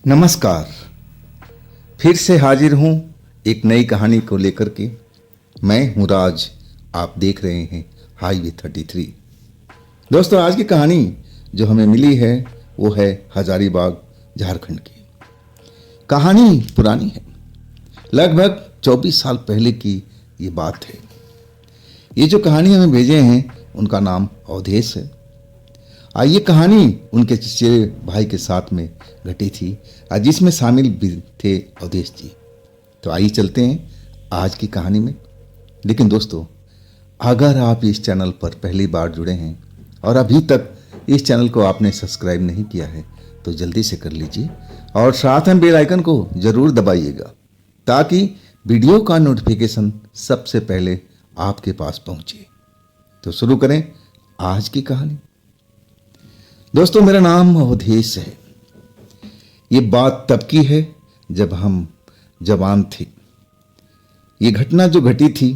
नमस्कार। फिर से हाजिर हूँ एक नई कहानी को लेकर के। मैं हूँ राज, आप देख रहे हैं हाईवे 33। दोस्तों, आज की कहानी जो हमें मिली है वो है हजारीबाग, झारखंड की। कहानी पुरानी है, लगभग 24 साल पहले की ये बात है। ये जो कहानी हमें भेजे हैं उनका नाम अवधेश है। ये कहानी उनके चचेरे भाई के साथ में घटी थी, जिसमें शामिल भी थे अवधेश जी। तो आइए चलते हैं आज की कहानी में। लेकिन दोस्तों, अगर आप इस चैनल पर पहली बार जुड़े हैं और अभी तक इस चैनल को आपने सब्सक्राइब नहीं किया है तो जल्दी से कर लीजिए और साथ में बेल आइकन को ज़रूर दबाइएगा ताकि वीडियो का नोटिफिकेशन सबसे पहले आपके पास पहुंचे। तो शुरू करें आज की कहानी। दोस्तों, मेरा नाम अवधेश है। ये बात तब की है जब हम जवान थे। ये घटना जो घटी थी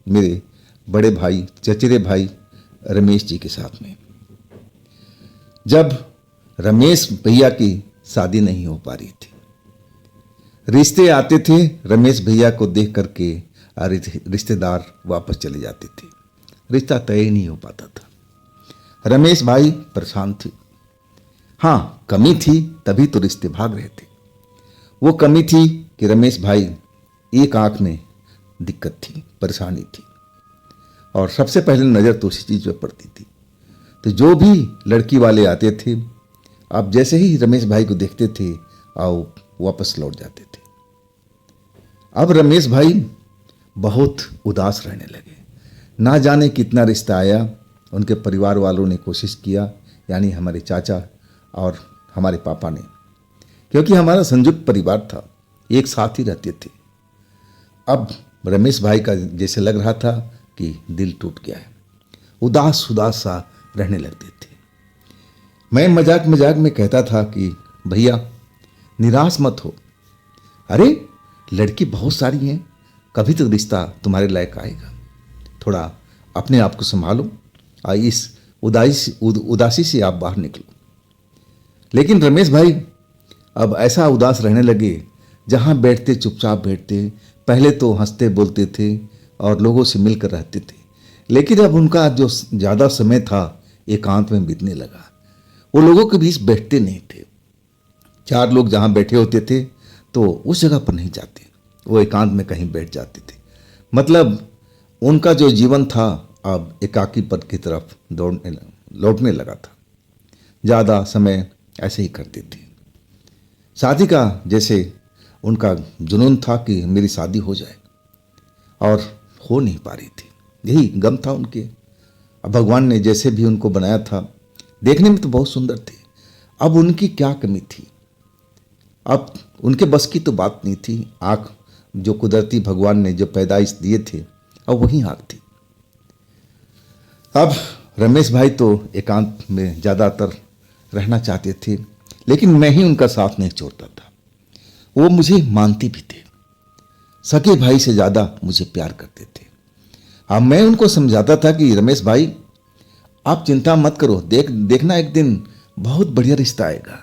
मेरे बड़े भाई, चचेरे भाई रमेश जी के साथ में, जब रमेश भैया की शादी नहीं हो पा रही थी। रिश्ते आते थे, रमेश भैया को देख करके रिश्तेदार वापस चले जाते थे, रिश्ता तय नहीं हो पाता था। रमेश भाई परेशान थे। हाँ, कमी थी तभी तो रिश्ते भाग रहे थे। वो कमी थी कि रमेश भाई एक आंख में दिक्कत थी, परेशानी थी, और सबसे पहले नज़र तो उसी चीज़ पर पड़ती थी। तो जो भी लड़की वाले आते थे, अब जैसे ही रमेश भाई को देखते थे आओ वापस लौट जाते थे। अब रमेश भाई बहुत उदास रहने लगे। ना जाने कितना रिश्ता आया, उनके परिवार वालों ने कोशिश किया, यानी हमारे चाचा और हमारे पापा ने, क्योंकि हमारा संयुक्त परिवार था, एक साथ ही रहते थे। अब रमेश भाई का जैसे लग रहा था कि दिल टूट गया है, उदास उदास सा रहने लगते थे। मैं मजाक मजाक में कहता था कि भैया निराश मत हो, अरे लड़की बहुत सारी हैं, कभी तो रिश्ता तुम्हारे लायक आएगा, थोड़ा अपने आप को संभालो, इस उदासी से आप बाहर निकलो। लेकिन रमेश भाई अब ऐसा उदास रहने लगे, जहाँ बैठते चुपचाप बैठते। पहले तो हंसते बोलते थे और लोगों से मिलकर रहते थे, लेकिन अब उनका जो ज़्यादा समय था एकांत में बीतने लगा। वो लोगों के बीच बैठते नहीं थे। चार लोग जहाँ बैठे होते थे तो उस जगह पर नहीं जाते, वो एकांत में कहीं बैठ जाते थे। मतलब उनका जो जीवन था अब एकाकी पद की तरफ लौटने लगा था। ज़्यादा समय ऐसे ही करते थे। शादी का जैसे उनका जुनून था कि मेरी शादी हो जाए, और हो नहीं पा रही थी, यही गम था उनके। अब भगवान ने जैसे भी उनको बनाया था, देखने में तो बहुत सुंदर थे, अब उनकी क्या कमी थी, अब उनके बस की तो बात नहीं थी। आँख जो कुदरती भगवान ने जो पैदाइश दिए थे, अब वही आँख थी। अब रमेश भाई तो एकांत में ज़्यादातर रहना चाहते थे, लेकिन मैं ही उनका साथ नहीं छोड़ता था। वो मुझे मानते भी थे, सगे भाई से ज़्यादा मुझे प्यार करते थे। अब मैं उनको समझाता था कि रमेश भाई आप चिंता मत करो, देखना एक दिन बहुत बढ़िया रिश्ता आएगा,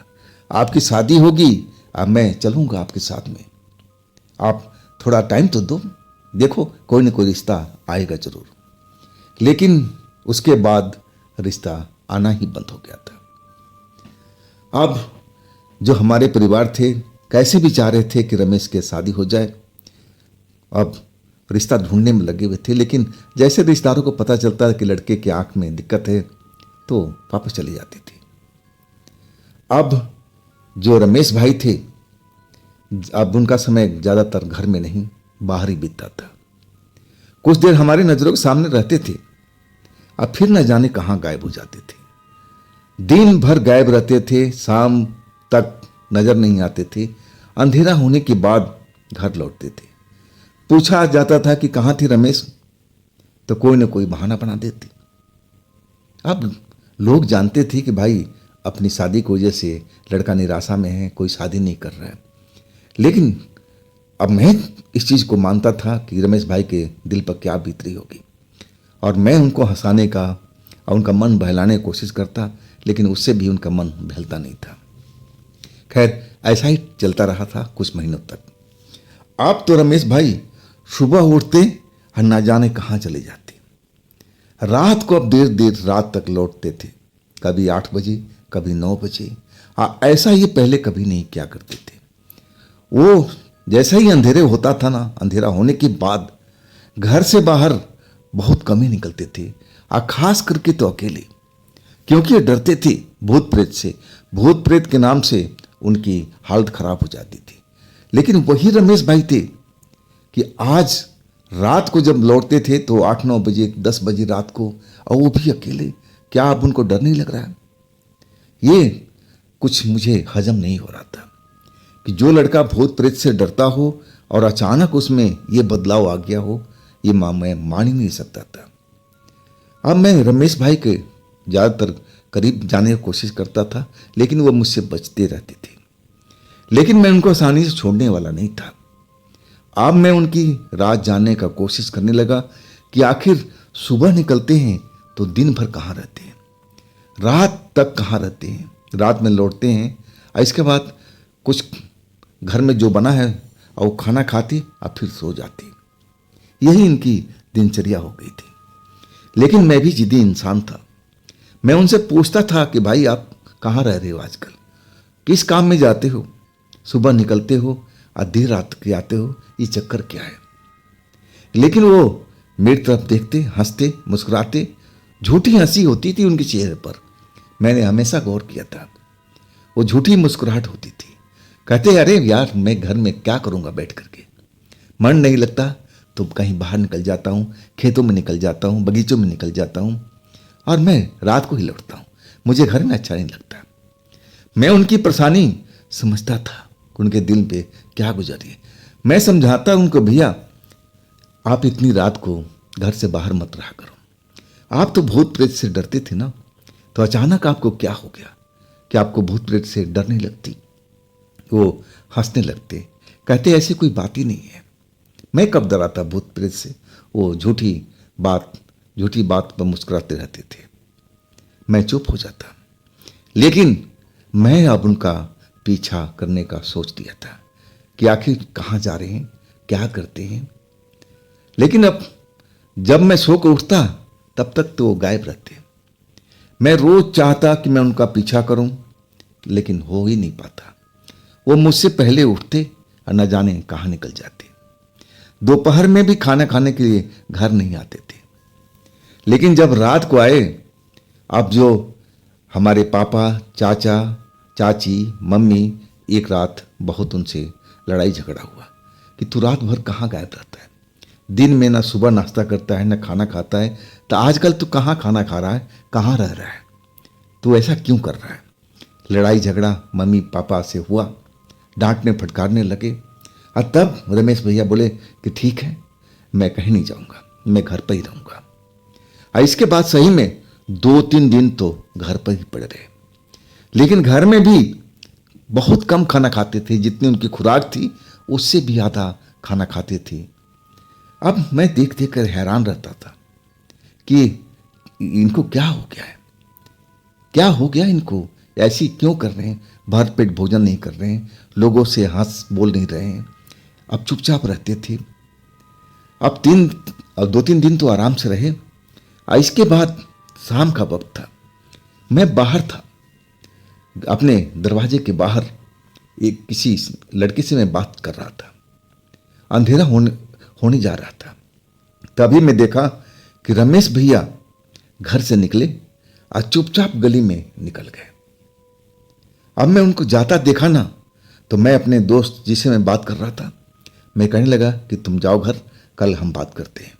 आपकी शादी होगी, अब मैं चलूँगा आपके साथ में, आप थोड़ा टाइम तो दो, देखो कोई ना कोई रिश्ता आएगा ज़रूर। लेकिन उसके बाद रिश्ता आना ही बंद हो गया था। अब जो हमारे परिवार थे कैसे भी चाह रहे थे कि रमेश के शादी हो जाए, अब रिश्ता ढूंढने में लगे हुए थे। लेकिन जैसे रिश्तेदारों को पता चलता है कि लड़के की आंख में दिक्कत है तो वापस चले जाते थे। अब जो रमेश भाई थे, अब उनका समय ज़्यादातर घर में नहीं बाहर ही बीतता था। कुछ देर हमारी नज़रों के सामने रहते थे, अब फिर न जाने कहाँ गायब हो जाते थे। दिन भर गायब रहते थे, शाम तक नजर नहीं आते थे। अंधेरा होने के बाद घर लौटते थे। पूछा जाता था कि कहाँ थी रमेश, तो कोई ना कोई बहाना बना देते। अब लोग जानते थे कि भाई अपनी शादी की वजह से लड़का निराशा में है, कोई शादी नहीं कर रहा है। लेकिन अब मैं इस चीज़ को मानता था कि रमेश भाई के दिल पर क्या बीत रही होगी, और मैं उनको हंसाने का और उनका मन बहलाने की कोशिश करता, लेकिन उससे भी उनका मन बहलता नहीं था। खैर, ऐसा ही चलता रहा था कुछ महीनों तक। अब तो रमेश भाई सुबह उठते और ना जाने कहाँ चले जाते, रात को अब देर देर रात तक लौटते थे, कभी 8 बजे कभी 9 बजे। ऐसा ये पहले कभी नहीं किया करते थे। वो जैसा ही अंधेरे होता था ना, अंधेरा होने के बाद घर से बाहर बहुत कम ही निकलते थे, और खास करके तो अकेले, क्योंकि ये डरते थे भूत प्रेत से। भूत प्रेत के नाम से उनकी हालत खराब हो जाती थी। लेकिन वही रमेश भाई थे कि आज रात को जब लौटते थे तो 8-9 बजे 10 बजे रात को, और वो भी अकेले। क्या अब उनको डर नहीं लग रहा है? ये कुछ मुझे हजम नहीं हो रहा था कि जो लड़का भूत प्रेत से डरता हो और अचानक उसमें ये बदलाव आ गया हो, ये मैं मान ही नहीं सकता था। अब मैं रमेश भाई के ज़्यादातर करीब जाने की कोशिश करता था, लेकिन वो मुझसे बचते रहते थे। लेकिन मैं उनको आसानी से छोड़ने वाला नहीं था। अब मैं उनकी रात जानने का कोशिश करने लगा कि आखिर सुबह निकलते हैं तो दिन भर कहाँ रहते हैं, रात तक कहाँ रहते हैं, रात में लौटते हैं और इसके बाद कुछ घर में जो बना है और वो खाना खाती और फिर सो जाती। यही इनकी दिनचर्या हो गई थी। लेकिन मैं भी जिद्दी इंसान था। मैं उनसे पूछता था कि भाई आप कहाँ रह रहे हो आजकल, किस काम में जाते हो, सुबह निकलते हो और देर रात के आते हो, ये चक्कर क्या है? लेकिन वो मेरी तरफ देखते, हंसते, मुस्कुराते। झूठी हंसी होती थी उनके चेहरे पर, मैंने हमेशा गौर किया था। वो झूठी मुस्कुराहट होती थी। कहते अरे यार मैं घर में क्या करूँगा बैठ करके, मन नहीं लगता तो कहीं बाहर निकल जाता हूँ, खेतों में निकल जाता हूँ, बगीचों में निकल जाता हूँ, और मैं रात को ही लौटता हूँ, मुझे घर में अच्छा नहीं लगता। मैं उनकी परेशानी समझता था कि उनके दिल पे क्या गुजरी है। मैं समझाता उनको, भैया आप इतनी रात को घर से बाहर मत रहा करो, आप तो भूत प्रेत से डरते थे ना, तो अचानक आपको क्या हो गया कि आपको भूत प्रेत से डर नहीं लगती? वो हंसने लगते, कहते ऐसी कोई बात ही नहीं है, मैं कब डरा था भूत प्रेत से? वो झूठी बात पर मुस्कुराते रहते थे। मैं चुप हो जाता। लेकिन मैं अब उनका पीछा करने का सोच दिया था कि आखिर कहाँ जा रहे हैं, क्या करते हैं। लेकिन अब जब मैं सो कर उठता तब तक तो वो गायब रहते। मैं रोज चाहता कि मैं उनका पीछा करूं, लेकिन हो ही नहीं पाता। वो मुझसे पहले उठते और न जाने कहाँ निकल जाते। दोपहर में भी खाना खाने के लिए घर नहीं आते थे। लेकिन जब रात को आए, अब जो हमारे पापा, चाचा, चाची, मम्मी, एक रात बहुत उनसे लड़ाई झगड़ा हुआ कि तू रात भर कहाँ गायब रहता है, दिन में ना सुबह नाश्ता करता है ना खाना खाता है, तो आजकल तू कहाँ खाना खा रहा है, कहाँ रह रहा है, तू ऐसा क्यों कर रहा है? लड़ाई झगड़ा मम्मी पापा से हुआ, डांटने फटकारने लगे। और तब रमेश भैया बोले कि ठीक है मैं कहीं नहीं जाऊंगा, मैं घर पर ही रहूंगा। और इसके बाद सही में 2-3 दिन तो घर पर ही पड़े रहे। लेकिन घर में भी बहुत कम खाना खाते थे, जितनी उनकी खुराक थी उससे भी आधा खाना खाते थे। अब मैं देख देख कर हैरान रहता था कि इनको क्या हो गया है, क्या हो गया इनको, ऐसी क्यों कर रहे हैं, भर पेट भोजन नहीं कर रहे हैं, लोगों से हंस बोल नहीं रहे हैं, अब चुपचाप रहते थे। अब 2-3 दिन तो आराम से रहे। और इसके बाद शाम का वक्त था, मैं बाहर था, अपने दरवाजे के बाहर एक किसी लड़के से मैं बात कर रहा था। अंधेरा होने जा रहा था। तभी मैं देखा कि रमेश भैया घर से निकले और चुपचाप गली में निकल गए। अब मैं उनको जाता देखा ना, तो मैं अपने दोस्त जिसे मैं बात कर रहा था, मैं कहने लगा कि तुम जाओ घर, कल हम बात करते हैं।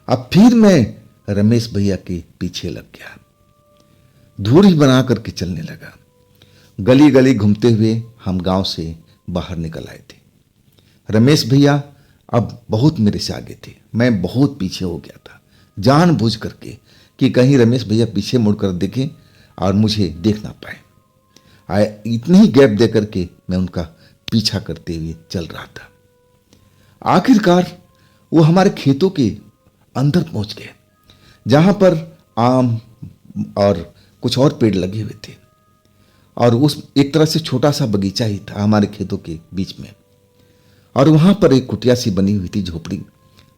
अब फिर मैं रमेश भैया के पीछे लग गया, दूरी बना करके चलने लगा। गली गली घूमते हुए हम गांव से बाहर निकल आए थे। रमेश भैया अब बहुत मेरे से आगे थे, मैं बहुत पीछे हो गया था, जानबूझ करके कि कहीं रमेश भैया पीछे मुड़कर देखें और मुझे देख ना पाए। इतनी ही गैप दे करके मैं उनका पीछा करते हुए चल रहा था। आखिरकार वो हमारे खेतों के अंदर पहुंच गए, जहां पर आम और कुछ और पेड़ लगे हुए थे। और उस एक तरह से छोटा सा बगीचा ही था हमारे खेतों के बीच में। और वहाँ पर एक कुटिया सी बनी हुई थी, झोपड़ी,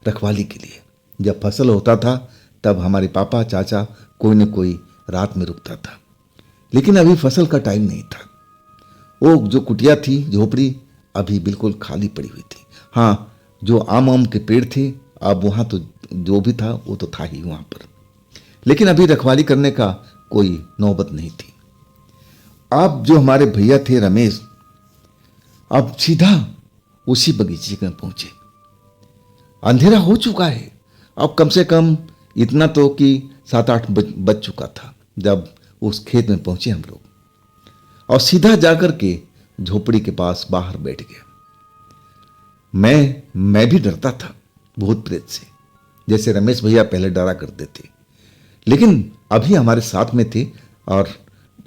रखवाली के लिए। जब फसल होता था तब हमारे पापा चाचा कोई न कोई रात में रुकता था। लेकिन अभी फसल का टाइम नहीं था। वो जो कुटिया थी, झोपड़ी, अभी बिल्कुल खाली पड़ी हुई थी। हाँ, जो आम के पेड़ थे, अब वहाँ तो जो भी था वो तो था ही वहाँ पर, लेकिन अभी रखवाली करने का कोई नौबत नहीं थी। अब जो हमारे भैया थे रमेश, अब सीधा उसी बगीचे में पहुंचे। अंधेरा हो चुका है, अब कम से कम इतना तो कि 7-8 बज चुका था जब उस खेत में पहुंचे हम लोग, और सीधा जाकर के झोपड़ी के पास बाहर बैठ गया। मैं भी डरता था भूत प्रेत से, जैसे रमेश भैया पहले डरा करते थे। लेकिन अभी हमारे साथ में थे और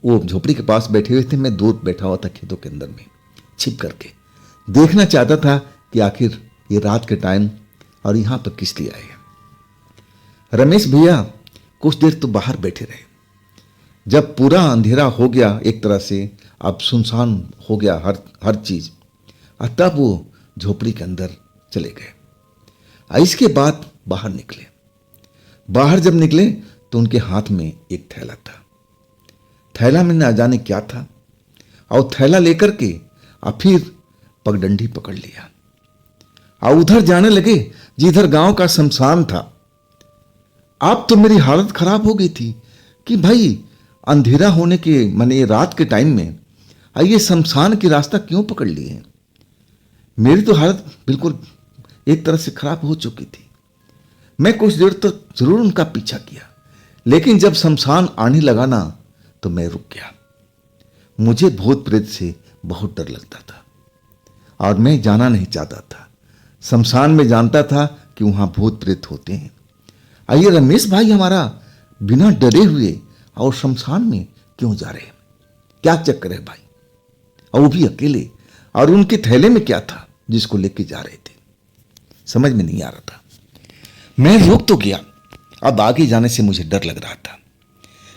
वो झोपड़ी के पास बैठे हुए थे। मैं दूर बैठा हुआ था खेतों के अंदर में छिप करके, देखना चाहता था कि आखिर ये रात के टाइम और यहाँ पर किस लिए आए हैं। रमेश भैया कुछ देर तो बाहर बैठे रहे। जब पूरा अंधेरा हो गया, एक तरह से अब सुनसान हो गया हर चीज, और तब वो झोपड़ी के अंदर चले गए। इसके बाद बाहर निकले। बाहर जब निकले तो उनके हाथ में एक थैला था। थैला में ना जाने क्या था, और थैला लेकर के और फिर पगडंडी पकड़ लिया और उधर जाने लगे जिधर गांव का शमशान था। अब तो मेरी हालत खराब हो गई थी कि भाई अंधेरा होने के माने रात के टाइम में ये शमशान की रास्ता क्यों पकड़ लिए हैं। मेरी तो हालत बिल्कुल एक तरह से खराब हो चुकी थी। मैं कुछ देर तक जरूर उनका पीछा किया, लेकिन जब शमशान आने लगा ना तो मैं रुक गया। मुझे भूत प्रेत से बहुत डर लगता था और मैं जाना नहीं चाहता था। शमशान में जानता था कि वहां भूत प्रेत होते हैं। आइए रमेश भाई हमारा बिना डरे हुए और शमशान में क्यों जा रहे हैं, क्या चक्कर है भाई, और वो भी अकेले, और उनके थैले में क्या था जिसको लेके जा रहे थे, समझ में नहीं आ रहा था। मैं रुक तो गया, अब आगे जाने से मुझे डर लग रहा था,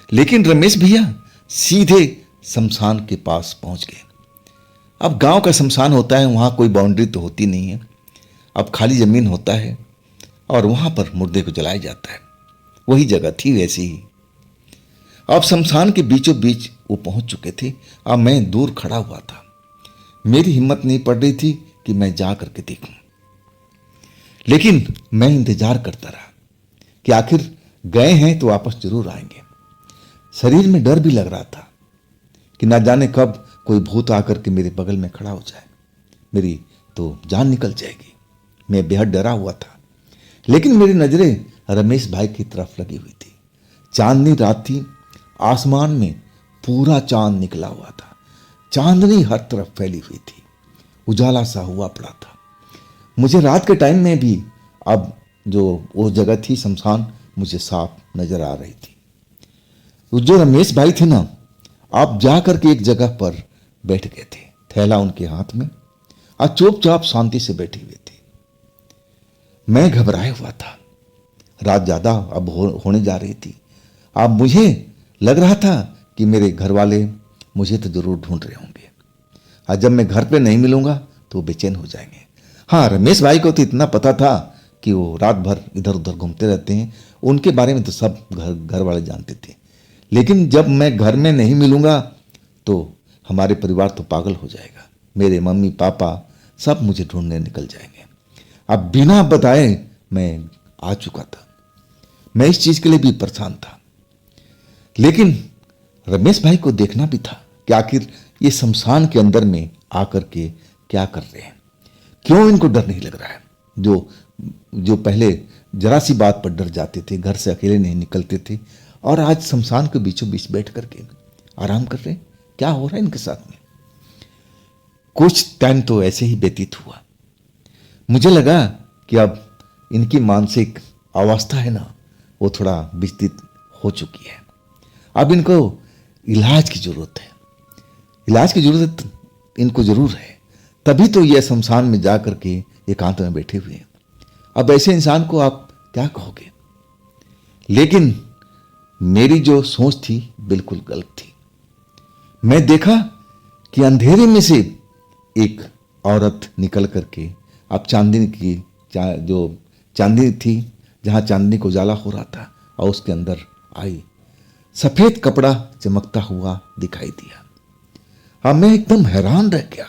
लेकिन रमेश भैया सीधे शमशान के पास पहुंच गए। अब गांव का शमशान होता है, वहां कोई बाउंड्री तो होती नहीं है, अब खाली जमीन होता है और वहां पर मुर्दे को जलाया जाता है। वही जगह थी वैसी ही। अब शमशान के बीचों बीच वो पहुंच चुके थे। अब मैं दूर खड़ा हुआ था। मेरी हिम्मत नहीं पड़ रही थी कि मैं जा करके देखूं, लेकिन मैं इंतजार करता रहा कि आखिर गए हैं तो वापस जरूर आएंगे। शरीर में डर भी लग रहा था कि ना जाने कब कोई भूत आकर के मेरे बगल में खड़ा हो जाए, मेरी तो जान निकल जाएगी। मैं बेहद डरा हुआ था, लेकिन मेरी नजरें रमेश भाई की तरफ लगी हुई थी। चांदनी रात थी, आसमान में पूरा चांद निकला हुआ था, चांदनी हर तरफ फैली हुई थी, उजाला सा हुआ पड़ा था। मुझे रात के टाइम में भी अब जो वो जगह थी शमशान मुझे साफ नजर आ रही थी। जो रमेश भाई थे ना, आप जाकर के एक जगह पर बैठ गए थे, थैला उनके हाथ में, और चुपचाप शांति से बैठे हुए थे। मैं घबराया हुआ था। रात ज्यादा अब होने जा रही थी। अब मुझे लग रहा था कि मेरे घर वाले मुझे तो जरूर ढूंढ रहे होंगे, और जब मैं घर पे नहीं मिलूंगा तो वो बेचैन हो जाएंगे। हाँ, रमेश भाई को तो इतना पता था कि वो रात भर इधर उधर घूमते रहते हैं, उनके बारे में तो सब घर वाले जानते थे। लेकिन जब मैं घर में नहीं मिलूंगा तो हमारे परिवार तो पागल हो जाएगा, मेरे मम्मी पापा सब मुझे ढूंढने निकल जाएंगे। अब बिना बताए मैं आ चुका था। मैं इस चीज के लिए भी परेशान था, लेकिन रमेश भाई को देखना भी था कि आखिर ये शमशान के अंदर में आकर के क्या कर रहे हैं, क्यों इनको डर नहीं लग रहा है। जो पहले जरा सी बात पर डर जाते थे, घर से अकेले नहीं निकलते थे, और आज शमशान के बीचों बीच बैठ करके आराम कर रहे हैं। क्या हो रहा है इनके साथ में। कुछ टाइम तो ऐसे ही व्यतीत हुआ। मुझे लगा कि अब इनकी मानसिक अवस्था है ना, वो थोड़ा विस्तृत हो चुकी है। अब इनको इलाज की जरूरत है, इलाज की जरूरत इनको जरूर है, तभी तो ये शमशान में जा करके एकांत में बैठे हुए हैं। अब ऐसे इंसान को आप क्या कहोगे। लेकिन मेरी जो सोच थी बिल्कुल गलत थी। मैं देखा कि अंधेरे में से एक औरत निकल करके, अब चांदनी की जो चांदनी थी, जहाँ चांदनी को उजाला हो रहा था, और उसके अंदर आई, सफ़ेद कपड़ा चमकता हुआ दिखाई दिया। अब मैं एकदम हैरान रह गया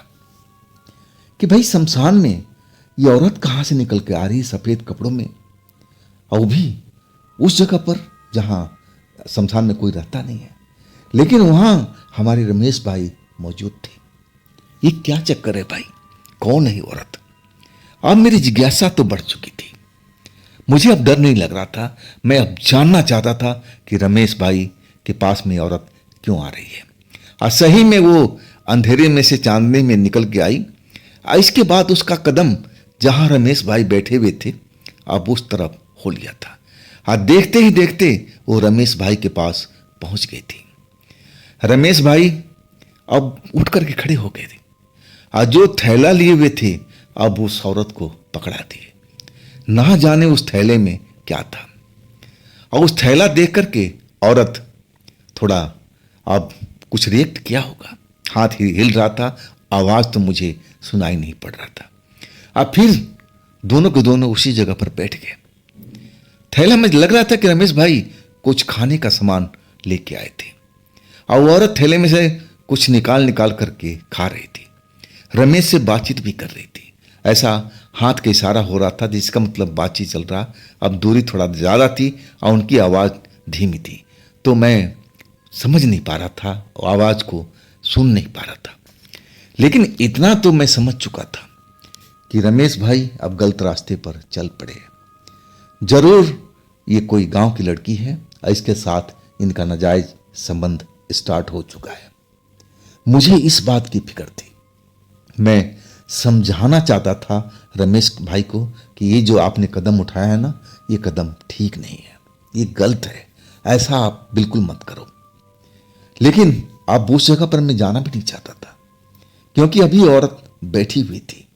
कि भाई शमशान में ये औरत कहाँ से निकल के आ रही है सफ़ेद कपड़ों में, और भी उस जगह पर जहाँ शमशान में कोई रहता नहीं है, लेकिन वहाँ हमारे रमेश भाई मौजूद थे। ये क्या चक्कर है भाई, कौन है ये औरत? अब मेरी जिज्ञासा तो बढ़ चुकी थी। मुझे अब डर नहीं लग रहा था, मैं अब जानना चाहता था कि रमेश भाई के पास में औरत क्यों आ रही है। और सही में वो अंधेरे में से चांदनी में निकल के आई। इसके बाद उसका कदम जहां रमेश भाई बैठे हुए थे, अब उस तरफ हो लिया था। और देखते ही देखते वो रमेश भाई के पास पहुंच गई थी। रमेश भाई अब उठ करके खड़े हो गए थे, और जो थैला लिए हुए थे अब उस औरत को पकड़ा दिए। ना जाने उस थैले में क्या था, और उस थैला देख करके औरत थोड़ा अब कुछ रिएक्ट किया होगा, हाथ ही हिल रहा था, आवाज़ तो मुझे सुनाई नहीं पड़ रहा था। अब फिर दोनों के दोनों उसी जगह पर बैठ गए। थैला में लग रहा था कि रमेश भाई कुछ खाने का सामान लेके आए थे, और वो औरत थैले में से कुछ निकाल करके खा रही थी, रमेश से बातचीत भी कर रही थी। ऐसा हाथ का इशारा हो रहा था जिसका मतलब बातचीत चल रहा। अब दूरी थोड़ा ज़्यादा थी और उनकी आवाज़ धीमी थी, तो मैं समझ नहीं पा रहा था और आवाज़ को सुन नहीं पा रहा था। लेकिन इतना तो मैं समझ चुका था कि रमेश भाई अब गलत रास्ते पर चल पड़े। जरूर ये कोई गांव की लड़की है और इसके साथ इनका नाजायज संबंध स्टार्ट हो चुका है। मुझे इस बात की फिक्र थी। मैं समझाना चाहता था रमेश भाई को कि ये जो आपने कदम उठाया है ना, ये कदम ठीक नहीं है, ये गलत है, ऐसा आप बिल्कुल मत करो। लेकिन अब उस जगह पर मैं जाना भी नहीं चाहता था, क्योंकि अभी औरत बैठी हुई थी,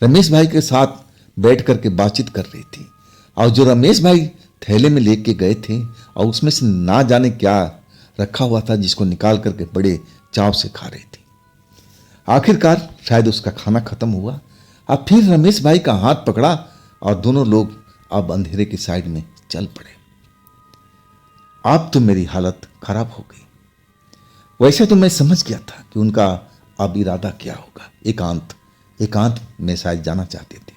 रमेश भाई के साथ बैठ करके बातचीत कर रही थी, और जो रमेश भाई थैले में लेके गए थे और उसमें से ना जाने क्या रखा हुआ था, जिसको निकाल करके बड़े चाव से खा रही थी। आखिरकार शायद उसका खाना खत्म हुआ। अब फिर रमेश भाई का हाथ पकड़ा और दोनों लोग अब अंधेरे की साइड में चल पड़े। अब तो मेरी हालत खराब हो गई। वैसे तो मैं समझ गया था कि उनका अब इरादा क्या होगा, एकांत में शायद जाना चाहते थे।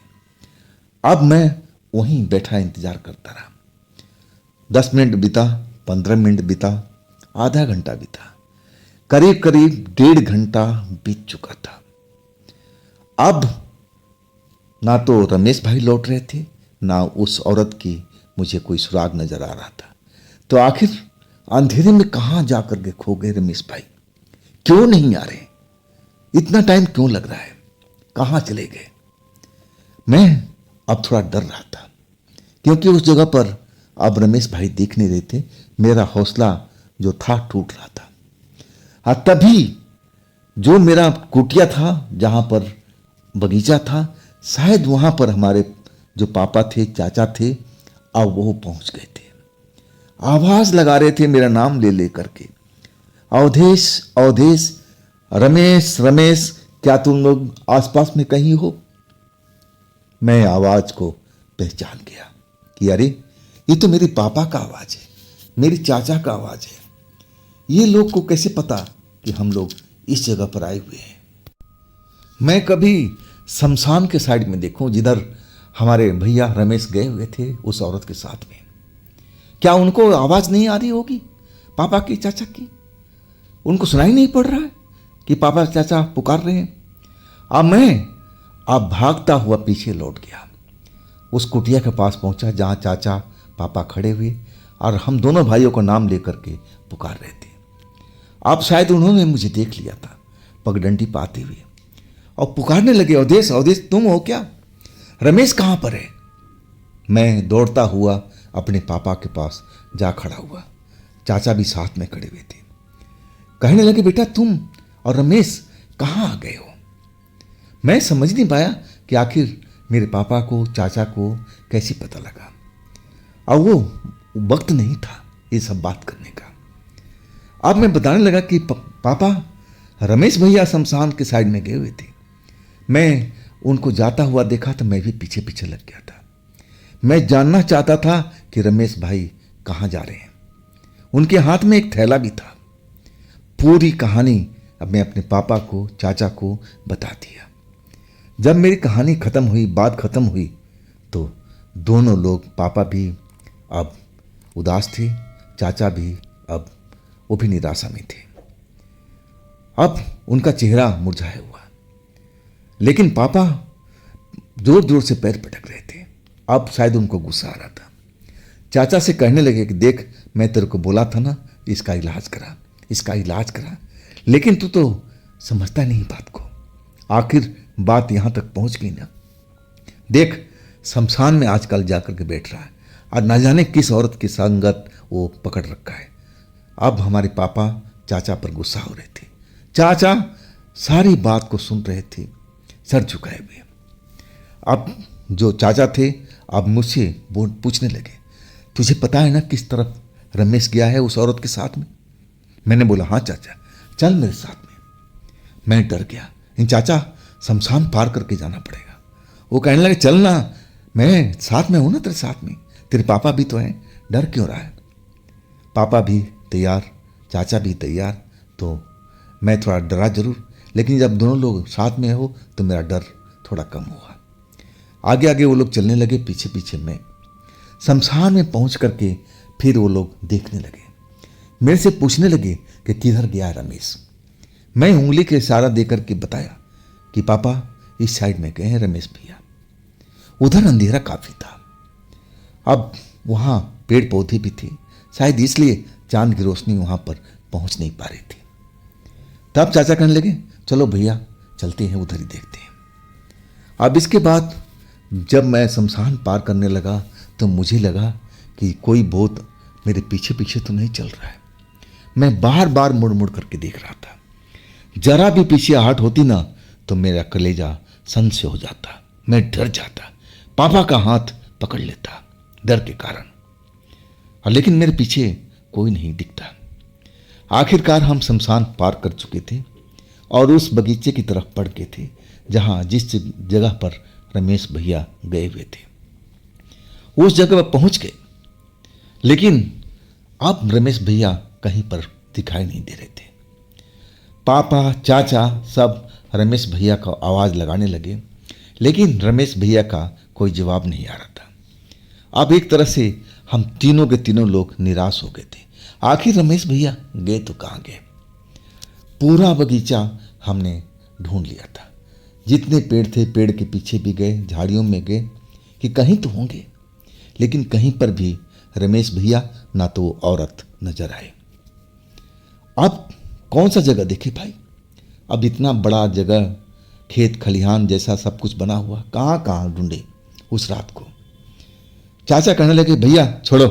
अब मैं वहीं बैठा इंतजार करता रहा। 10 मिनट बीता, 15 मिनट बीता, आधा घंटा बीता, करीब 1.5 घंटा बीत चुका था। अब ना तो रमेश भाई लौट रहे थे, ना उस औरत की मुझे कोई सुराग नजर आ रहा था। तो आखिर अंधेरे में कहां जाकर के खो गए रमेश भाई? क्यों नहीं आ रहे? इतना टाइम क्यों लग रहा है? कहां चले गए? मैं अब थोड़ा डर रहा था, क्योंकि उस जगह पर अब रमेश भाई दिख नहीं रहे थे। मेरा हौसला जो था टूट रहा था। हाँ, तभी जो मेरा कुटिया था, जहां पर बगीचा था, शायद वहां पर हमारे जो पापा थे, चाचा थे, अब वो पहुंच गए थे। आवाज लगा रहे थे मेरा नाम ले ले करके, अवधेश अवधेश, रमेश रमेश, क्या तुम लोग आसपास में कहीं हो? मैं आवाज को पहचान गया कि अरे ये तो मेरे पापा का आवाज है, मेरे चाचा का आवाज है। ये लोग को कैसे पता कि हम लोग इस जगह पर आए हुए हैं? मैं कभी शमशान के साइड में देखूं जिधर हमारे भैया रमेश गए हुए थे उस औरत के साथ में, क्या उनको आवाज नहीं आ रही होगी पापा की, चाचा की? उनको सुनाई नहीं पड़ रहा है कि पापा चाचा पुकार रहे हैं? अब मैं भागता हुआ पीछे लौट गया, उस कुटिया के पास पहुंचा जहां चाचा पापा खड़े हुए और हम दोनों भाइयों का नाम लेकर के पुकार रहे थे। अब शायद उन्होंने मुझे देख लिया था पगडंडी पाते हुए और पुकारने लगे, अवधेश अवधेश तुम हो क्या? रमेश कहाँ पर है? मैं दौड़ता हुआ अपने पापा के पास जा खड़ा हुआ, चाचा भी साथ में खड़े हुए थे। कहने लगे, बेटा तुम और रमेश कहाँ आ गए हो? मैं समझ नहीं पाया कि आखिर मेरे पापा को, चाचा को कैसे पता लगा, और वो वक्त नहीं था ये सब बात करने का। अब मैं बताने लगा कि पापा रमेश भैया शमशान के साइड में गए हुए थे। मैं उनको जाता हुआ देखा तो मैं भी पीछे पीछे लग गया था। मैं जानना चाहता था कि रमेश भाई कहाँ जा रहे हैं। उनके हाथ में एक थैला भी था। पूरी कहानी अब मैं अपने पापा को, चाचा को बता दिया। जब मेरी कहानी खत्म हुई, बात खत्म हुई, तो दोनों लोग, पापा भी अब उदास थे, चाचा भी अब वो भी निराशा में थे। अब उनका चेहरा मुरझाया हुआ, लेकिन पापा जोर जोर से पैर पटक रहे थे। अब शायद उनको गुस्सा आ रहा था। चाचा से कहने लगे कि देख, मैं तेरे को बोला था ना, इसका इलाज करा, इसका इलाज करा, लेकिन तू तो समझता नहीं बात को। आखिर बात यहां तक पहुंच गई ना। देख, शमशान में आजकल जाकर के बैठ रहा है और न जाने किस औरत की संगत वो पकड़ रखा है। अब हमारे पापा चाचा पर गुस्सा हो रहे थे। चाचा सारी बात को सुन रहे थे, सर झुकाए हुए। अब जो चाचा थे अब मुझसे वो पूछने लगे, तुझे पता है ना किस तरफ रमेश गया है उस औरत के साथ में? मैंने बोला हाँ चाचा, चल मेरे साथ में। मैं डर गया। इन चाचा, शमशान पार करके जाना पड़ेगा। वो कहने लगे चल ना, मैं साथ में हूं ना तेरे साथ में, तेरे पापा भी तो हैं, डर क्यों रहा है? पापा भी तैयार, चाचा भी तैयार, तो मैं थोड़ा डरा जरूर, लेकिन जब दोनों लोग साथ में हो तो मेरा डर थोड़ा कम हुआ। आगे आगे वो लोग चलने लगे, पीछे पीछे मैं। शमशान में पहुंच करके फिर वो लोग देखने लगे, मेरे से पूछने लगे कि किधर गया रमेश। मैं उंगली के इशारा देकर के बताया कि पापा इस साइड में गए हैं रमेश भैया। उधर अंधेरा काफी था। अब वहां पेड़ पौधे भी थे, शायद इसलिए चांद की रोशनी वहां पर पहुंच नहीं पा रही थी। तब चाचा कहने लगे चलो भैया चलते हैं, उधर ही देखते हैं। अब इसके बाद जब मैं शमशान पार करने लगा तो मुझे लगा कि कोई भूत मेरे पीछे पीछे तो नहीं चल रहा है। मैं बार बार मुड़ मुड़ करके देख रहा था। जरा भी पीछे आहट होती ना तो मेरा कलेजा सन से हो जाता, मैं डर जाता, पापा का हाथ पकड़ लेता डर के कारण। और लेकिन मेरे पीछे कोई नहीं दिखता। आखिरकार हम शमशान पार कर चुके थे और उस बगीचे की तरफ बढ़ गए थे जहां जिस जगह पर रमेश भैया गए हुए थे। उस जगह पर पहुंच गए, लेकिन अब रमेश भैया कहीं पर दिखाई नहीं दे रहे थे। पापा, चाचा सब रमेश भैया का आवाज लगाने लगे, लेकिन रमेश भैया का कोई जवाब नहीं आ रहा था। अब एक तरह से हम तीनों के तीनों लोग निराश हो गए थे। आखिर रमेश भैया गए तो कहाँ गए? पूरा बगीचा हमने ढूंढ लिया था। जितने पेड़ थे पेड़ के पीछे भी गए, झाड़ियों में गए कि कहीं तो होंगे, लेकिन कहीं पर भी रमेश भैया ना तो वो औरत नजर आए। अब कौन सा जगह देखे भाई? अब इतना बड़ा जगह, खेत खलिहान जैसा सब कुछ बना हुआ, कहाँ कहाँ ढूंढे उस रात को। चाचा कहने लगे भैया छोड़ो,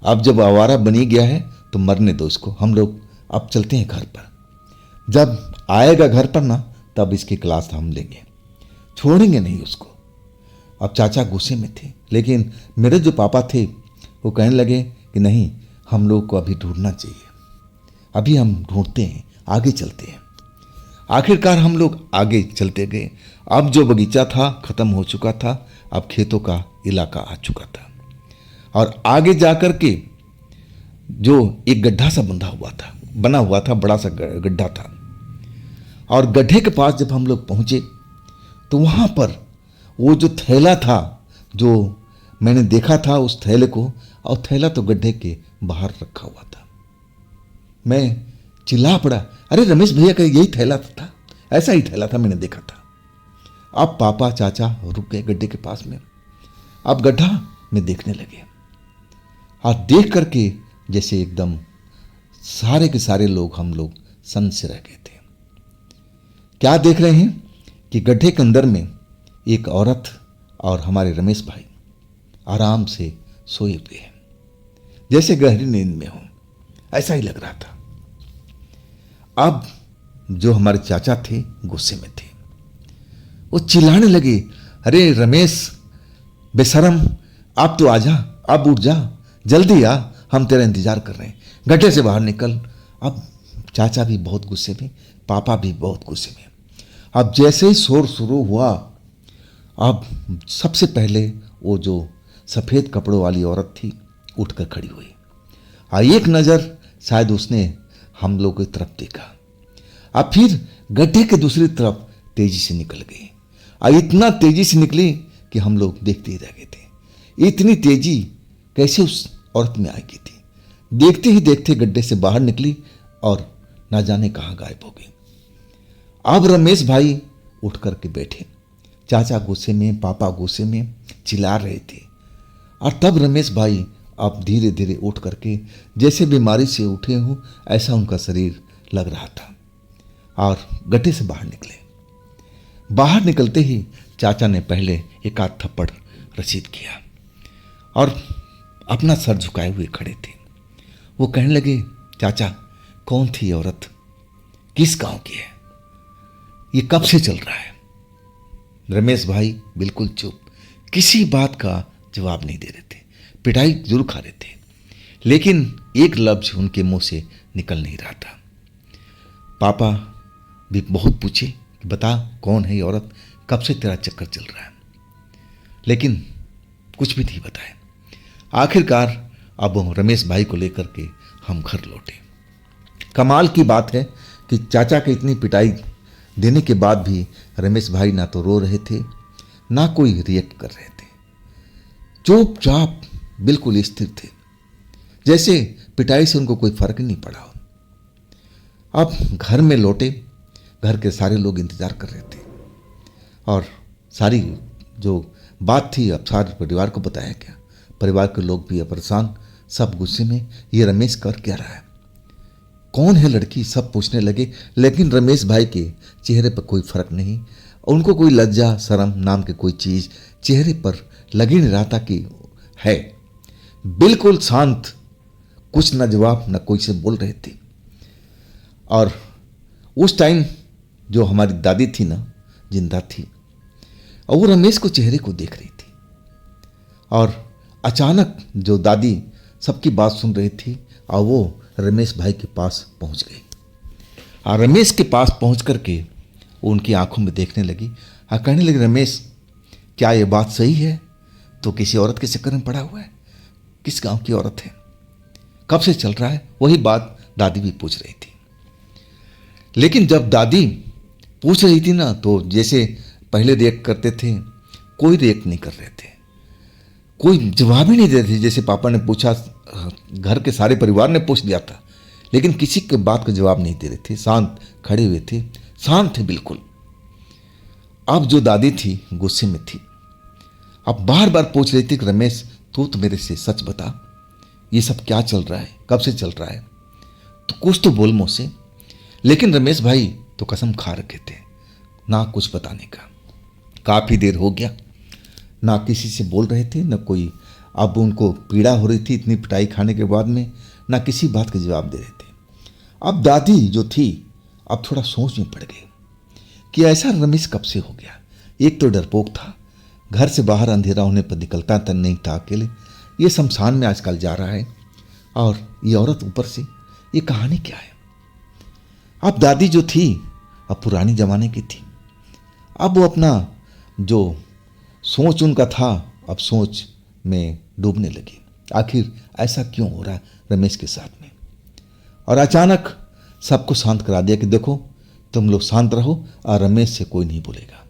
अब जब आवारा बनी गया है तो मरने दो इसको, हम लोग अब चलते हैं घर पर। जब आएगा घर पर ना तब इसकी क्लास हम लेंगे, छोड़ेंगे नहीं उसको। अब चाचा गुस्से में थे, लेकिन मेरे जो पापा थे वो कहने लगे कि नहीं, हम लोग को अभी ढूंढना चाहिए, अभी हम ढूंढते हैं, आगे चलते हैं। आखिरकार हम लोग आगे चलते गए। अब जो बगीचा था खत्म हो चुका था, अब खेतों का इलाका आ चुका था और आगे जाकर के जो एक गड्ढा सा बना हुआ था, बड़ा सा गड्ढा था। और गड्ढे के पास जब हम लोग पहुंचे तो वहां पर वो जो थैला था, जो मैंने देखा था उस थैले को, और थैला तो गड्ढे के बाहर रखा हुआ था। मैं चिल्ला पड़ा, अरे रमेश भैया का यही थैला था, ऐसा ही थैला था, मैंने देखा था। अब पापा चाचा रुक गए गड्ढे के पास में। अब गड्ढा में देखने लगे और देख करके जैसे एकदम सारे के सारे लोग, हम लोग सन से रह गए थे। क्या देख रहे हैं कि गड्ढे के अंदर में एक औरत और हमारे रमेश भाई आराम से सोए हुए हैं, जैसे गहरी नींद में हो, ऐसा ही लग रहा था। अब जो हमारे चाचा थे गुस्से में थे, वो चिल्लाने लगे, अरे रमेश बेशरम, अब तो आजा, अब उठ जा, जल्दी आ, हम तेरा इंतजार कर रहे हैं, गड्ढे से बाहर निकल। अब चाचा भी बहुत गुस्से में, पापा भी बहुत गुस्से में। अब जैसे ही शोर शुरू हुआ, अब सबसे पहले वो जो सफ़ेद कपड़ों वाली औरत थी उठकर खड़ी हुई। एक नज़र शायद उसने हम लोग की तरफ देखा, अब फिर गड्ढे के दूसरी तरफ तेजी से निकल गई। इतना तेजी से निकली कि हम लोग देखते ही रह गए थे। इतनी तेजी कैसे उस औरत में आ गई थी। देखते ही देखते गड्ढे से बाहर निकली और ना जाने कहाँ गायब हो गई। अब रमेश भाई उठ करके बैठे, चाचा गुस्से में, पापा गुस्से में चिल्ला रहे थे। और तब रमेश भाई अब धीरे धीरे उठ करके जैसे बीमारी से उठे हों ऐसा उनका शरीर लग रहा था और गड्ढे से बाहर निकले। बाहर निकलते ही चाचा ने पहले एक आध थप्पड़ रसीद किया और अपना सर झुकाए हुए खड़े थे। वो कहने लगे, चाचा कौन थी औरत, किस गांव की है, ये कब से चल रहा है? रमेश भाई बिल्कुल चुप, किसी बात का जवाब नहीं दे रहे थे। पिटाई जरूर खा रहे थे लेकिन एक लफ्ज उनके मुंह से निकल नहीं रहा था। पापा भी बहुत पूछे कि बता कौन है ये औरत, कब से तेरा चक्कर चल रहा है, लेकिन कुछ भी नहीं बताए। आखिरकार अब रमेश भाई को लेकर के हम घर लौटे। कमाल की बात है कि चाचा की इतनी पिटाई देने के बाद भी रमेश भाई ना तो रो रहे थे ना कोई रिएक्ट कर रहे थे, चुपचाप बिल्कुल स्थिर थे, जैसे पिटाई से उनको कोई फर्क नहीं पड़ा हो। अब घर में लौटे, घर के सारे लोग इंतजार कर रहे थे और सारी जो बात थी अब सारे परिवार को बताया गया। परिवार के लोग भी परेशान, सब गुस्से में, ये रमेश कर क्या रहा है, कौन है लड़की, सब पूछने लगे। लेकिन रमेश भाई के चेहरे पर कोई फर्क नहीं, उनको कोई लज्जा शर्म नाम की कोई चीज़ चेहरे पर लगी नहीं रहा था कि है। बिल्कुल शांत, कुछ न जवाब न कोई से बोल रहे थे। और उस टाइम जो हमारी दादी थी ना, जिंदा थी, और वो रमेश को चेहरे को देख रही थी। और अचानक जो दादी सबकी बात सुन रही थी और वो रमेश भाई के पास पहुंच गई और रमेश के पास पहुंच करके वो उनकी आंखों में देखने लगी और कहने लगी, रमेश क्या ये बात सही है, तो किसी औरत के चक्कर में पड़ा हुआ है, किस गांव की औरत है, कब से चल रहा है? वही बात दादी भी पूछ रही थी। लेकिन जब दादी पूछ रही थी ना, तो जैसे पहले रिएक्ट करते थे, कोई रिएक्ट नहीं कर रहे थे, कोई जवाब ही नहीं दे रहे थे। जैसे पापा ने पूछा, घर के सारे परिवार ने पूछ दिया था, लेकिन किसी के बात का जवाब नहीं दे रहे थे, शांत खड़े हुए थे, शांत थे बिल्कुल। अब जो दादी थी गुस्से में थी, अब बार बार पूछ रही थी कि रमेश तू तो मेरे से सच बता, ये सब क्या चल रहा है, कब से चल रहा है, तो कुछ तो बोल मुझसे। लेकिन रमेश भाई तो कसम खा रखे थे ना कुछ बताने का। काफ़ी देर हो गया, ना किसी से बोल रहे थे, ना कोई, अब उनको पीड़ा हो रही थी इतनी पिटाई खाने के बाद में, ना किसी बात का जवाब दे रहे थे। अब दादी जो थी अब थोड़ा सोच में पड़ गई कि ऐसा रमेश कब से हो गया। एक तो डरपोक था, घर से बाहर अंधेरा होने पर निकलता तक नहीं था, अकेले ये शमशान में आजकल जा रहा है, और ये औरत ऊपर से, ये कहानी क्या है। अब दादी जो थी अब पुरानी जमाने की थी, अब वो अपना जो सोच उनका था अब सोच में डूबने लगी, आखिर ऐसा क्यों हो रहा है रमेश के साथ में। और अचानक सबको शांत करा दिया कि देखो तुम लोग शांत रहो और रमेश से कोई नहीं बोलेगा,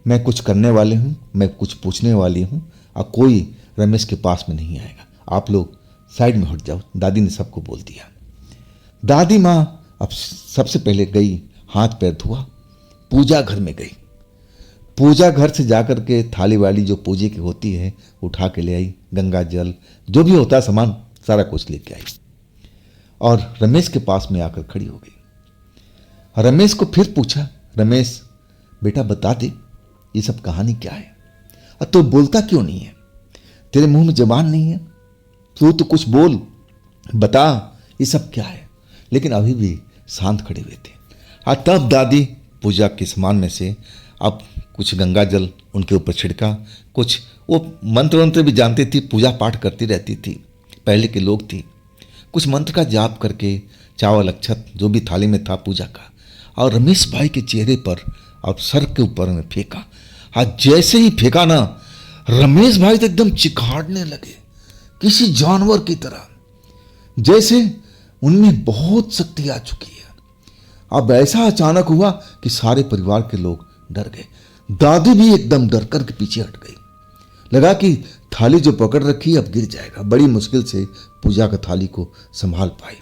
मैं कुछ करने वाले हूँ, मैं कुछ पूछने वाली हूँ और कोई रमेश के पास में नहीं आएगा, आप लोग साइड में हट जाओ। दादी ने सबको बोल दिया। दादी माँ अब सबसे पहले गई, हाथ पैर धोआ, पूजा घर में गई, पूजा घर से जाकर के थाली वाली जो पूजे की होती है उठा के ले आई, गंगा जल जो भी होता है सामान सारा कुछ लेके आई और रमेश के पास में आकर खड़ी हो गई। रमेश को फिर पूछा, रमेश बेटा बता दे ये सब कहानी क्या है, और तो बोलता क्यों नहीं है, तेरे मुंह में जबान नहीं है, तू तो कुछ बोल, बता ये सब क्या है। लेकिन अभी भी शांत खड़े हुए थे। और तब दादी पूजा के सामान में से अब कुछ गंगा जल उनके ऊपर छिड़का, कुछ वो मंत्र वंत्र भी जानती थी, पूजा पाठ करती रहती थी, पहले के लोग थी, कुछ मंत्र का जाप करके चावल अक्षत जो भी थाली में था पूजा का, और रमेश भाई के चेहरे पर अब सर के ऊपर में फेंका। हाँ, जैसे ही फेंका ना, रमेश भाई तो एकदम चिखाड़ने लगे किसी जानवर की तरह, जैसे उनमें बहुत शक्ति आ चुकी है। अब ऐसा अचानक हुआ कि सारे परिवार के लोग डर गए। दादी भी एकदम डर कर के पीछे हट गई। लगा कि थाली जो पकड़ रखी अब गिर जाएगा। बड़ी मुश्किल से पूजा का थाली को संभाल पाई।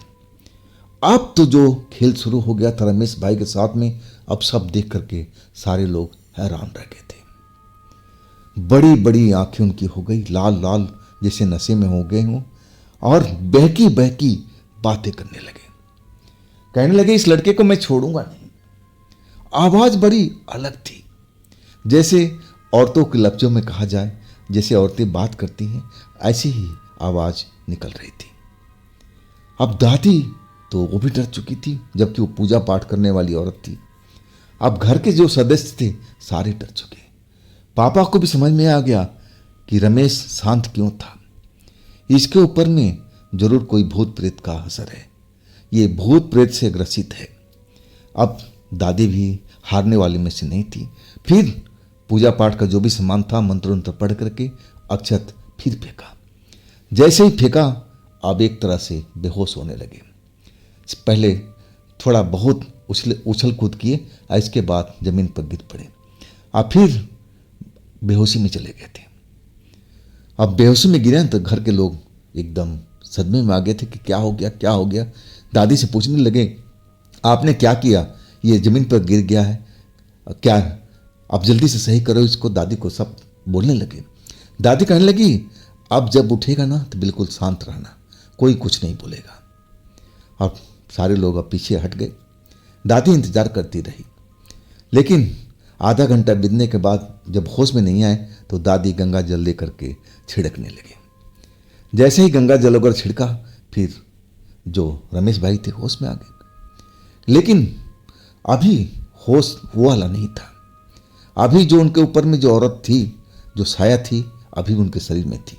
अब तो जो खेल शुरू हो गया था रमेश भाई के साथ में, अब सब देख करके सारे लोग हैरान रह गए थे। बड़ी बड़ी आंखें उनकी हो गई लाल लाल, जैसे नशे में हो गए हों, और बहकी बहकी बातें करने लगे। कहने लगे, इस लड़के को मैं छोड़ूंगा नहीं। आवाज बड़ी अलग थी, जैसे औरतों के लफ्जों में कहा जाए, जैसे औरतें बात करती हैं, ऐसी ही आवाज निकल रही थी। अब दादी तो वो भी डर चुकी थी, जबकि वो पूजा पाठ करने वाली औरत थी। अब घर के जो सदस्य थे सारे डर चुके। पापा को भी समझ में आ गया कि रमेश शांत क्यों था। इसके ऊपर में जरूर कोई भूत प्रेत का असर है, ये भूत प्रेत से ग्रसित है। अब दादी भी हारने वाली में से नहीं थी। फिर पूजा पाठ का जो भी सामान था मंत्र उंत्र पढ़ करके अक्षत फिर फेंका। जैसे ही फेंका, अब एक तरह से बेहोश होने लगे। पहले थोड़ा बहुत उछल कूद किए, इसके बाद जमीन पर गिर पड़े। अब फिर बेहोशी में चले गए थे। अब बेहोशी में गिरे तो घर के लोग एकदम सदमे में आ गए थे कि क्या हो गया, क्या हो गया। दादी से पूछने लगे, आपने क्या किया, ये जमीन पर गिर गया है, क्या अब जल्दी से सही करो इसको। दादी को सब बोलने लगे। दादी कहने लगी, अब जब उठेगा ना तो बिल्कुल शांत रहना, कोई कुछ नहीं बोलेगा। अब सारे लोग अब पीछे हट गए। दादी इंतजार करती रही, लेकिन आधा घंटा बीतने के बाद जब होश में नहीं आए तो दादी गंगा जल लेकर के छिड़कने लगे। जैसे ही गंगा जल होकर छिड़का, फिर जो रमेश भाई थे होश में आ गए। लेकिन अभी होश वो वाला नहीं था। अभी जो उनके ऊपर में जो औरत थी, जो साया थी, अभी उनके शरीर में थी।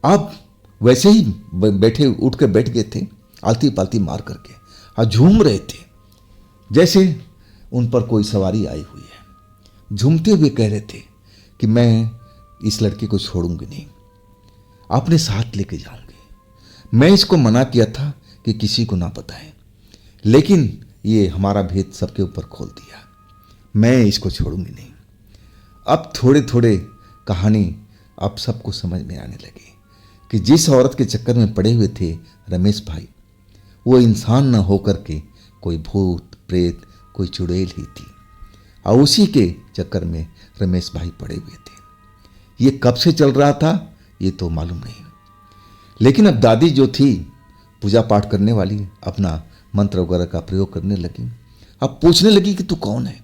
अब वैसे ही बैठे उठ के बैठ गए थे, आलती पालती मार करके, और झूम रहे थे जैसे उन पर कोई सवारी आई हुई है। झूमते हुए कह रहे थे कि मैं इस लड़के को छोड़ूंगी नहीं, अपने साथ लेके जाऊंगी। मैं इसको मना किया था कि किसी को ना बताएं, लेकिन ये हमारा भेद सबके ऊपर खोल दिया। मैं इसको छोड़ूंगी नहीं। अब थोड़े थोड़े कहानी अब सबको समझ में आने लगी कि जिस औरत के चक्कर में पड़े हुए थे रमेश भाई, वो इंसान न होकर के कोई भूत प्रेत, कोई चुड़ैल ही थी, और उसी के चक्कर में रमेश भाई पड़े हुए थे। ये कब से चल रहा था ये तो मालूम नहीं, लेकिन अब दादी जो थी पूजा पाठ करने वाली, अपना मंत्र वगैरह का प्रयोग करने लगी। अब पूछने लगी कि तू कौन है,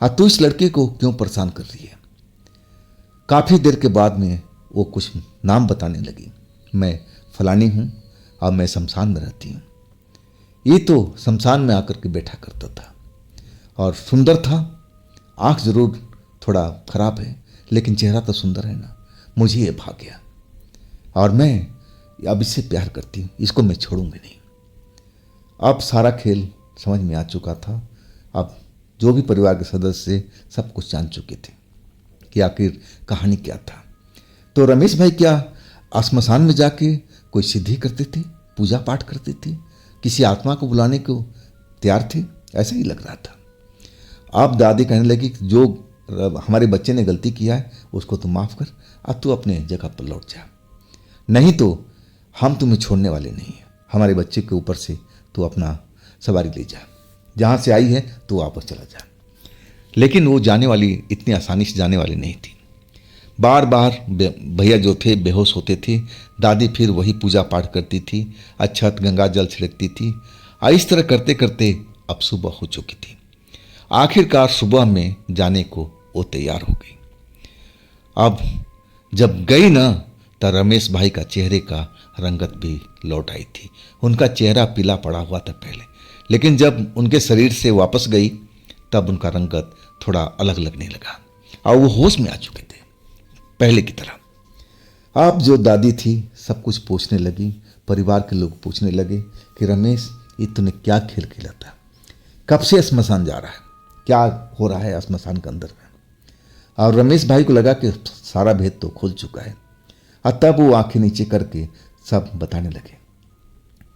और तू इस लड़के को क्यों परेशान कर रही है। काफ़ी देर के बाद में वो कुछ नाम बताने लगी। मैं फलानी हूँ, अब मैं शमशान में रहती हूँ। ये तो शमशान में आकर के बैठा करता था और सुंदर था। आँख जरूर थोड़ा खराब है, लेकिन चेहरा तो सुंदर है ना। मुझे ये भा गया और मैं अब इससे प्यार करती हूँ, इसको मैं छोड़ूंगी नहीं। अब सारा खेल समझ में आ चुका था। अब जो भी परिवार के सदस्य सब कुछ जान चुके थे कि आखिर कहानी क्या था। तो रमेश भाई क्या श्मशान में जाके कोई सिद्धि करते थे, पूजा पाठ करते थे, किसी आत्मा को बुलाने को तैयार थे, ऐसा ही लग रहा था। अब दादी कहने लगी कि जो हमारे बच्चे ने गलती किया है उसको तू माफ़ कर, अब तू अपने जगह पर लौट जा, नहीं तो हम तुम्हें छोड़ने वाले नहीं हैं। हमारे बच्चे के ऊपर से तू अपना सवारी ले जा, जहाँ से आई है तू वापस चला जा। लेकिन वो जाने वाली इतनी आसानी से जाने वाली नहीं थी। बार बार भैया जो थे बेहोश होते थे, दादी फिर वही पूजा पाठ करती थी, अक्षत गंगा जल छिड़कती थी। इस तरह करते करते अब सुबह हो चुकी थी। आखिरकार सुबह में जाने को वो तैयार हो गई। अब जब गई ना, तो रमेश भाई का चेहरे का रंगत भी लौट आई थी। उनका चेहरा पीला पड़ा हुआ था पहले, लेकिन जब उनके शरीर से वापस गई तब उनका रंगत थोड़ा अलग लगने लगा और वो होश में आ चुके थे पहले की तरह। अब जो दादी थी सब कुछ पूछने लगी, परिवार के लोग पूछने लगे कि रमेश, ये तूने क्या खेल खेला था? कब से श्मशान जा रहा है? क्या हो रहा है श्मशान के अंदर में? और रमेश भाई को लगा कि सारा भेद तो खुल चुका है। और तब वो आंखें नीचे करके सब बताने लगे,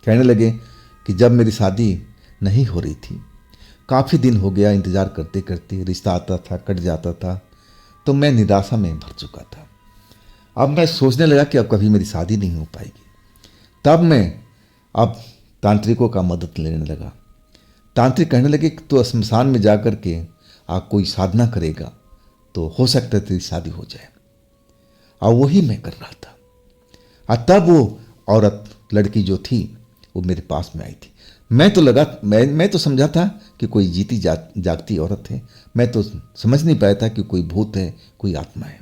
कहने लगे कि जब मेरी शादी नहीं हो रही थी, काफ़ी दिन हो गया इंतज़ार करते करते, रिश्ता आता था कट जाता था, तो मैं निराशा में भर चुका था। अब मैं सोचने लगा कि अब कभी मेरी शादी नहीं हो पाएगी। तब मैं अब तांत्रिकों का मदद लेने लगा। तांत्रिक कहने लगे कि तो श्मशान में जा कर के आप कोई साधना करेगा तो हो सकता है तेरी शादी हो जाए। और वही मैं कर रहा था। और तब वो औरत, लड़की जो थी, वो मेरे पास में आई थी। मैं तो समझा था कि कोई जीती जागती औरत है। मैं तो समझ नहीं पाया था कि कोई भूत है, कोई आत्मा है।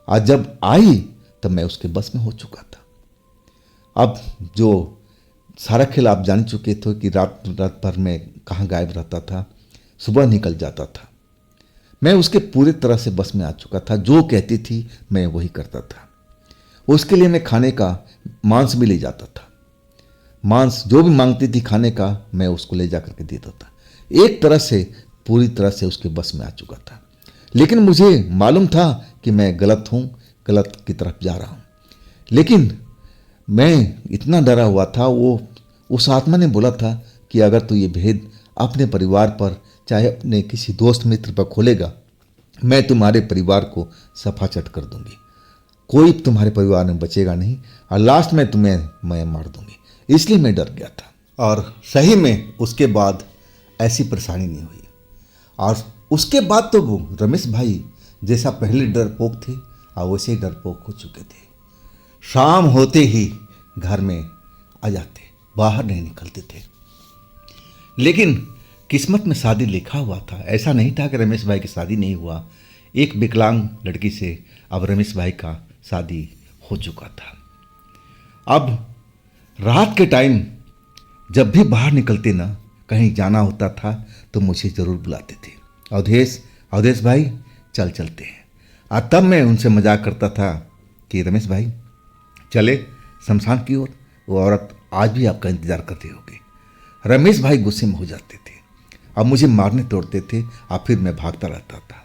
आज जब आई तब मैं उसके बस में हो चुका था। अब जो सारा खेल आप जान चुके थे कि रात रात भर में कहाँ गायब रहता था, सुबह निकल जाता था। मैं उसके पूरी तरह से बस में आ चुका था। जो कहती थी मैं वही करता था। उसके लिए मैं खाने का मांस भी ले जाता था। मांस जो भी मांगती थी खाने का, मैं उसको ले जा करके देता था। एक तरह से पूरी तरह से उसके बस में आ चुका था। लेकिन मुझे मालूम था कि मैं गलत हूँ, गलत की तरफ जा रहा हूँ। लेकिन मैं इतना डरा हुआ था। वो उस आत्मा ने बोला था कि अगर तू ये भेद अपने परिवार पर, चाहे अपने किसी दोस्त मित्र पर खोलेगा, मैं तुम्हारे परिवार को सफा चट कर दूंगी। कोई तुम्हारे परिवार में बचेगा नहीं और लास्ट में तुम्हें मैं मार दूंगी। इसलिए मैं डर गया था। और सही में उसके बाद ऐसी परेशानी नहीं हुई। और उसके बाद तो वो रमेश भाई जैसा पहले डरपोक थे और वैसे ही डरपोक हो चुके थे। शाम होते ही घर में आ जाते, बाहर नहीं निकलते थे। लेकिन किस्मत में शादी लिखा हुआ था। ऐसा नहीं था कि रमेश भाई की शादी नहीं हुआ। एक विकलांग लड़की से अब रमेश भाई का शादी हो चुका था। अब रात के टाइम जब भी बाहर निकलते ना, कहीं जाना होता था तो मुझे ज़रूर बुलाते थे, अवधेश भाई चल चलते हैं। और तब मैं उनसे मजाक करता था कि रमेश भाई चले शमशान की ओर, वो औरत आज भी आपका इंतज़ार कर रही होगी। रमेश भाई गुस्से में हो जाते थे, अब मुझे मारने तोड़ते थे और फिर मैं भागता रहता था।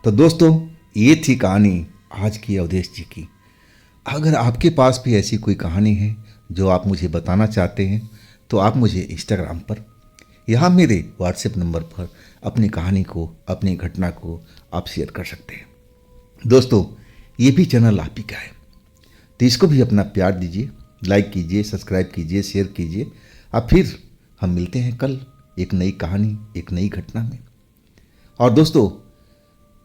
तो दोस्तों, ये थी कहानी आज की अवधेश जी की। अगर आपके पास भी ऐसी कोई कहानी है जो आप मुझे बताना चाहते हैं तो आप मुझे इंस्टाग्राम पर, यहाँ मेरे व्हाट्सएप नंबर पर अपनी कहानी को, अपनी घटना को आप शेयर कर सकते हैं। दोस्तों, ये भी चैनल आप ही का है तो इसको भी अपना प्यार दीजिए, लाइक कीजिए, सब्सक्राइब कीजिए, शेयर कीजिए। अब फिर हम मिलते हैं कल एक नई कहानी, एक नई घटना में। और दोस्तों,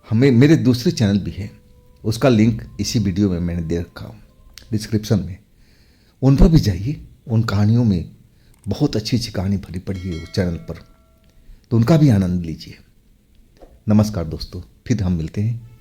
हमें मेरे दूसरे चैनल भी हैं, उसका लिंक इसी वीडियो में मैंने दे रखा हूँ डिस्क्रिप्शन में। उन पर भी जाइए, उन कहानियों में बहुत अच्छी अच्छी कहानी भरी पड़ी है उस चैनल पर, तो उनका भी आनंद लीजिए। नमस्कार दोस्तों, फिर हम मिलते हैं